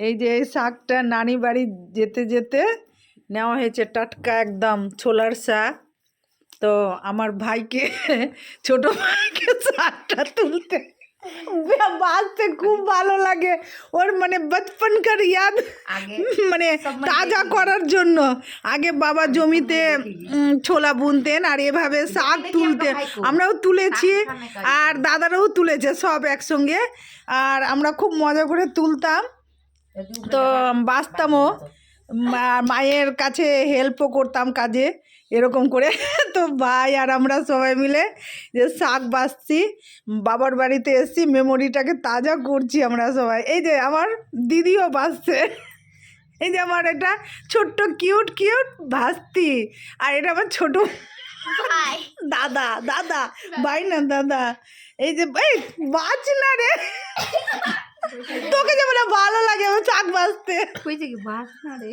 এই যে এই শাকটা নানি বাড়ি যেতে যেতে নেওয়া হয়েছে, টাটকা একদম ছোলার শাক। তো আমার ভাইকে, ছোট ভাইকে শাকটা তুলতে বাঁচতে খুব ভালো লাগে। ওর মানে বচপনকার ইয়াদ মানে তাজা করার জন্য। আগে বাবা জমিতে ছোলা বুনতেন আর এভাবে শাক তুলতেন, আমরাও তুলেছি আর দাদারাও তুলেছে সব একসঙ্গে। আর আমরা খুব মজা করে তুলতাম, তো বাঁচতামও, মায়ের কাছে হেল্পও করতাম কাজে এরকম করে। তো ভাই আর আমরা সবাই মিলে যে শাক বাছছি, বাবার বাড়িতে এসেছি, মেমোরিটাকে তাজা করছি আমরা সবাই। এই যে আমার দিদিও বাছছে, এই যে আমার এটা ছোট্ট কিউট কিউট ভাস্তি, আর এটা আমার ছোট দাদা, দাদা ভাই না দাদা। এই যে এই বাঁচ না রে, তোকে যেমন ভালো লাগে আমার শাক বাছতে। বাঁচ না রে।